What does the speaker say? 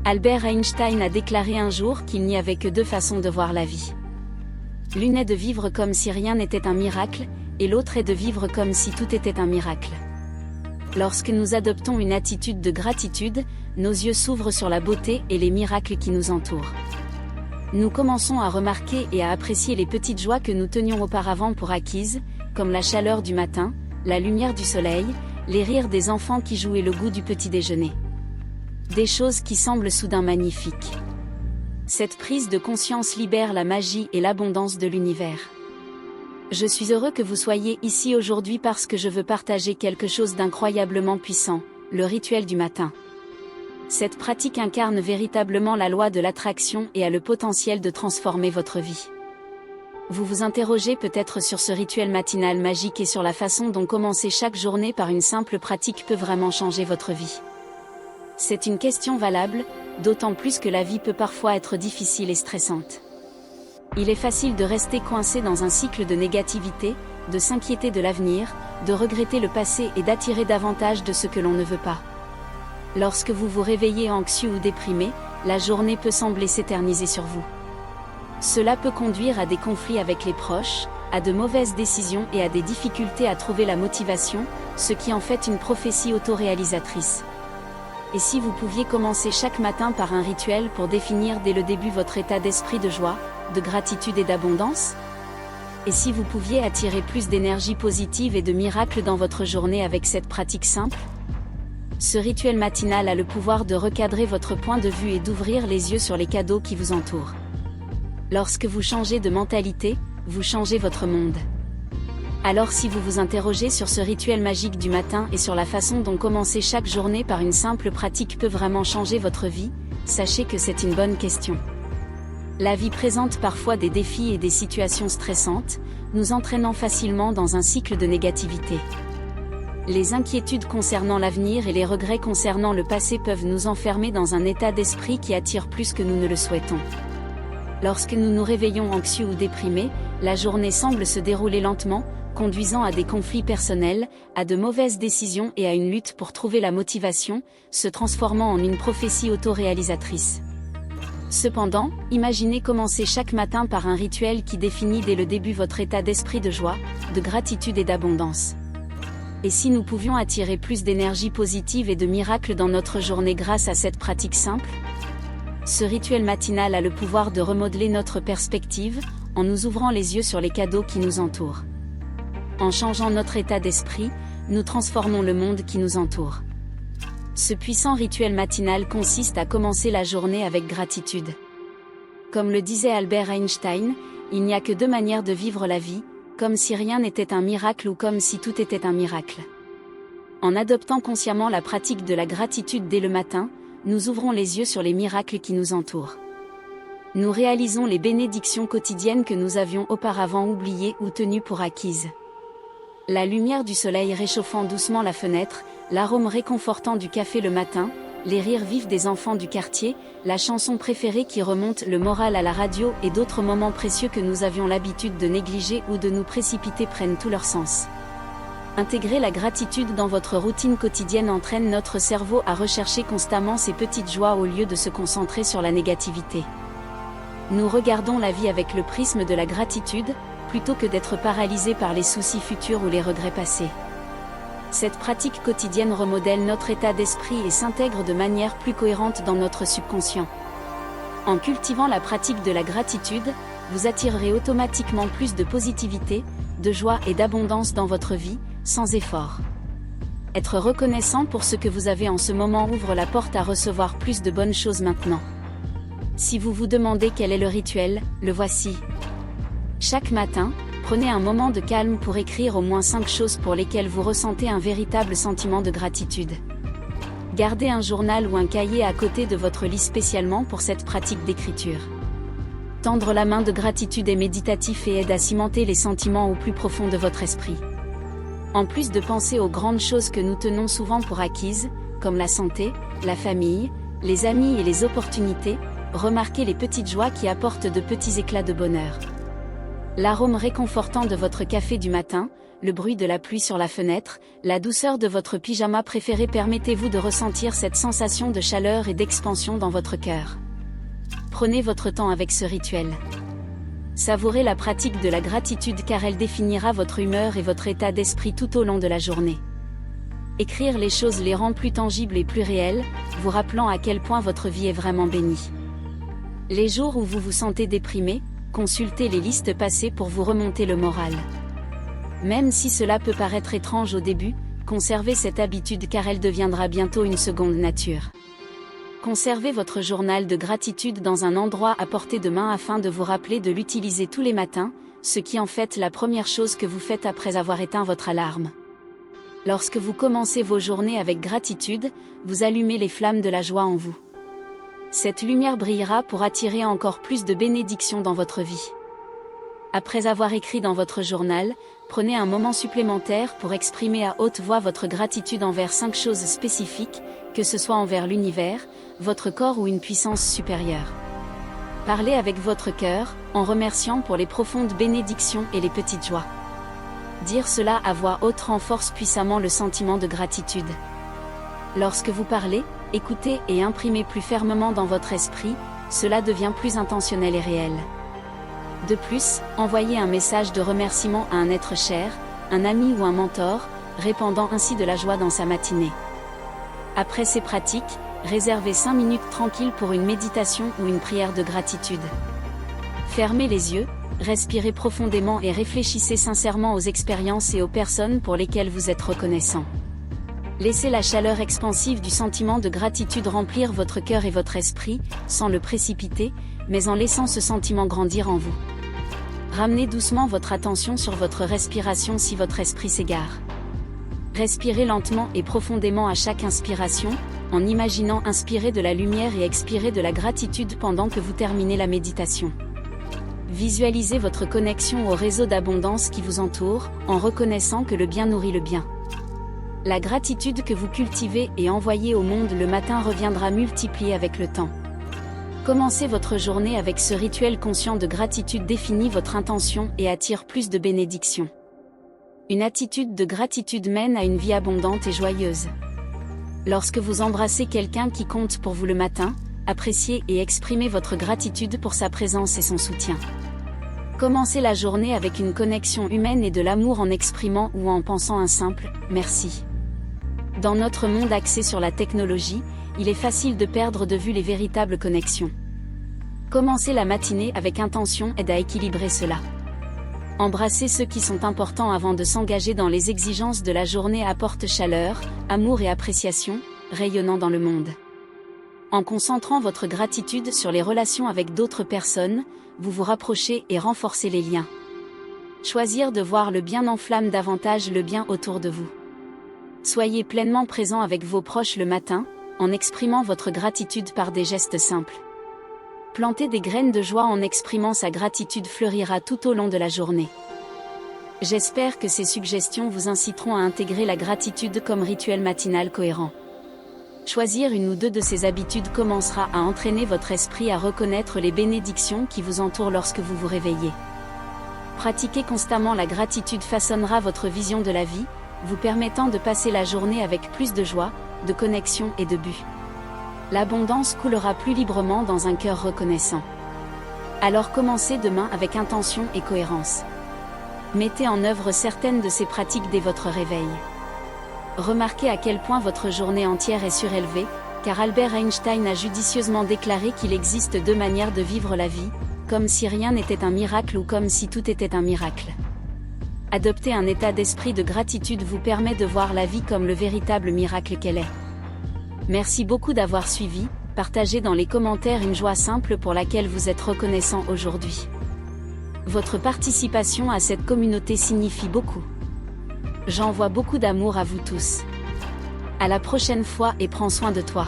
Albert Einstein a déclaré un jour qu'il n'y avait que deux façons de voir la vie. L'une est de vivre comme si rien n'était un miracle, et l'autre est de vivre comme si tout était un miracle. Lorsque nous adoptons une attitude de gratitude, nos yeux s'ouvrent sur la beauté et les miracles qui nous entourent. Nous commençons à remarquer et à apprécier les petites joies que nous tenions auparavant pour acquises, comme la chaleur du matin, la lumière du soleil, les rires des enfants qui jouent et le goût du petit déjeuner. Des choses qui semblent soudain magnifiques. Cette prise de conscience libère la magie et l'abondance de l'univers. Je suis heureux que vous soyez ici aujourd'hui parce que je veux partager quelque chose d'incroyablement puissant, le rituel du matin. Cette pratique incarne véritablement la loi de l'attraction et a le potentiel de transformer votre vie. Vous vous interrogez peut-être sur ce rituel matinal magique et sur la façon dont commencer chaque journée par une simple pratique peut vraiment changer votre vie. C'est une question valable, d'autant plus que la vie peut parfois être difficile et stressante. Il est facile de rester coincé dans un cycle de négativité, de s'inquiéter de l'avenir, de regretter le passé et d'attirer davantage de ce que l'on ne veut pas. Lorsque vous vous réveillez anxieux ou déprimé, la journée peut sembler s'éterniser sur vous. Cela peut conduire à des conflits avec les proches, à de mauvaises décisions et à des difficultés à trouver la motivation, ce qui en fait une prophétie autoréalisatrice. Et si vous pouviez commencer chaque matin par un rituel pour définir dès le début votre état d'esprit de joie, de gratitude et d'abondance? Et si vous pouviez attirer plus d'énergie positive et de miracles dans votre journée avec cette pratique simple? Ce rituel matinal a le pouvoir de recadrer votre point de vue et d'ouvrir les yeux sur les cadeaux qui vous entourent. Lorsque vous changez de mentalité, vous changez votre monde. Alors si vous vous interrogez sur ce rituel magique du matin et sur la façon dont commencer chaque journée par une simple pratique peut vraiment changer votre vie, sachez que c'est une bonne question. La vie présente parfois des défis et des situations stressantes, nous entraînant facilement dans un cycle de négativité. Les inquiétudes concernant l'avenir et les regrets concernant le passé peuvent nous enfermer dans un état d'esprit qui attire plus que nous ne le souhaitons. Lorsque nous nous réveillons anxieux ou déprimés, la journée semble se dérouler lentement, conduisant à des conflits personnels, à de mauvaises décisions et à une lutte pour trouver la motivation, se transformant en une prophétie autoréalisatrice. Cependant, imaginez commencer chaque matin par un rituel qui définit dès le début votre état d'esprit de joie, de gratitude et d'abondance. Et si nous pouvions attirer plus d'énergie positive et de miracles dans notre journée grâce à cette pratique simple? Ce rituel matinal a le pouvoir de remodeler notre perspective, en nous ouvrant les yeux sur les cadeaux qui nous entourent. En changeant notre état d'esprit, nous transformons le monde qui nous entoure. Ce puissant rituel matinal consiste à commencer la journée avec gratitude. Comme le disait Albert Einstein, il n'y a que deux manières de vivre la vie, comme si rien n'était un miracle ou comme si tout était un miracle. En adoptant consciemment la pratique de la gratitude dès le matin, nous ouvrons les yeux sur les miracles qui nous entourent. Nous réalisons les bénédictions quotidiennes que nous avions auparavant oubliées ou tenues pour acquises. La lumière du soleil réchauffant doucement la fenêtre, l'arôme réconfortant du café le matin, les rires vifs des enfants du quartier, la chanson préférée qui remonte le moral à la radio et d'autres moments précieux que nous avions l'habitude de négliger ou de nous précipiter prennent tout leur sens. Intégrer la gratitude dans votre routine quotidienne entraîne notre cerveau à rechercher constamment ces petites joies au lieu de se concentrer sur la négativité. Nous regardons la vie avec le prisme de la gratitude, plutôt que d'être paralysés par les soucis futurs ou les regrets passés. Cette pratique quotidienne remodèle notre état d'esprit et s'intègre de manière plus cohérente dans notre subconscient. En cultivant la pratique de la gratitude, vous attirerez automatiquement plus de positivité, de joie et d'abondance dans votre vie, sans effort. Être reconnaissant pour ce que vous avez en ce moment ouvre la porte à recevoir plus de bonnes choses maintenant. Si vous vous demandez quel est le rituel, le voici. Chaque matin, prenez un moment de calme pour écrire au moins 5 choses pour lesquelles vous ressentez un véritable sentiment de gratitude. Gardez un journal ou un cahier à côté de votre lit spécialement pour cette pratique d'écriture. Tendre la main de gratitude est méditatif et aide à cimenter les sentiments au plus profond de votre esprit. En plus de penser aux grandes choses que nous tenons souvent pour acquises, comme la santé, la famille, les amis et les opportunités, remarquez les petites joies qui apportent de petits éclats de bonheur. L'arôme réconfortant de votre café du matin, le bruit de la pluie sur la fenêtre, la douceur de votre pyjama préféré. Permettez-vous de ressentir cette sensation de chaleur et d'expansion dans votre cœur. Prenez votre temps avec ce rituel. Savourez la pratique de la gratitude car elle définira votre humeur et votre état d'esprit tout au long de la journée. Écrire les choses les rend plus tangibles et plus réelles, vous rappelant à quel point votre vie est vraiment bénie. Les jours où vous vous sentez déprimé, consultez les listes passées pour vous remonter le moral. Même si cela peut paraître étrange au début, conservez cette habitude car elle deviendra bientôt une seconde nature. Conservez votre journal de gratitude dans un endroit à portée de main afin de vous rappeler de l'utiliser tous les matins, ce qui en fait la première chose que vous faites après avoir éteint votre alarme. Lorsque vous commencez vos journées avec gratitude, vous allumez les flammes de la joie en vous. Cette lumière brillera pour attirer encore plus de bénédictions dans votre vie. Après avoir écrit dans votre journal, prenez un moment supplémentaire pour exprimer à haute voix votre gratitude envers 5 choses spécifiques, que ce soit envers l'univers, votre corps ou une puissance supérieure. Parlez avec votre cœur, en remerciant pour les profondes bénédictions et les petites joies. Dire cela à voix haute renforce puissamment le sentiment de gratitude. Lorsque vous parlez, écoutez et imprimez plus fermement dans votre esprit, cela devient plus intentionnel et réel. De plus, envoyez un message de remerciement à un être cher, un ami ou un mentor, répandant ainsi de la joie dans sa matinée. Après ces pratiques, réservez 5 minutes tranquilles pour une méditation ou une prière de gratitude. Fermez les yeux, respirez profondément et réfléchissez sincèrement aux expériences et aux personnes pour lesquelles vous êtes reconnaissant. Laissez la chaleur expansive du sentiment de gratitude remplir votre cœur et votre esprit, sans le précipiter, mais en laissant ce sentiment grandir en vous. Ramenez doucement votre attention sur votre respiration si votre esprit s'égare. Respirez lentement et profondément à chaque inspiration, en imaginant inspirer de la lumière et expirer de la gratitude pendant que vous terminez la méditation. Visualisez votre connexion au réseau d'abondance qui vous entoure, en reconnaissant que le bien nourrit le bien. La gratitude que vous cultivez et envoyez au monde le matin reviendra multipliée avec le temps. Commencez votre journée avec ce rituel conscient de gratitude définit votre intention et attire plus de bénédictions. Une attitude de gratitude mène à une vie abondante et joyeuse. Lorsque vous embrassez quelqu'un qui compte pour vous le matin, appréciez et exprimez votre gratitude pour sa présence et son soutien. Commencez la journée avec une connexion humaine et de l'amour en exprimant ou en pensant un simple « merci ». Dans notre monde axé sur la technologie, il est facile de perdre de vue les véritables connexions. Commencer la matinée avec intention aide à équilibrer cela. Embrasser ceux qui sont importants avant de s'engager dans les exigences de la journée apporte chaleur, amour et appréciation, rayonnant dans le monde. En concentrant votre gratitude sur les relations avec d'autres personnes, vous vous rapprochez et renforcez les liens. Choisir de voir le bien enflamme davantage le bien autour de vous. Soyez pleinement présent avec vos proches le matin, en exprimant votre gratitude par des gestes simples. Planter des graines de joie en exprimant sa gratitude fleurira tout au long de la journée. J'espère que ces suggestions vous inciteront à intégrer la gratitude comme rituel matinal cohérent. Choisir une ou deux de ces habitudes commencera à entraîner votre esprit à reconnaître les bénédictions qui vous entourent lorsque vous vous réveillez. Pratiquer constamment la gratitude façonnera votre vision de la vie, vous permettant de passer la journée avec plus de joie, de connexion et de but. L'abondance coulera plus librement dans un cœur reconnaissant. Alors commencez demain avec intention et cohérence. Mettez en œuvre certaines de ces pratiques dès votre réveil. Remarquez à quel point votre journée entière est surélevée, car Albert Einstein a judicieusement déclaré qu'il existe 2 manières de vivre la vie, comme si rien n'était un miracle ou comme si tout était un miracle. Adopter un état d'esprit de gratitude vous permet de voir la vie comme le véritable miracle qu'elle est. Merci beaucoup d'avoir suivi, partagez dans les commentaires une joie simple pour laquelle vous êtes reconnaissant aujourd'hui. Votre participation à cette communauté signifie beaucoup. J'envoie beaucoup d'amour à vous tous. À la prochaine fois et prends soin de toi.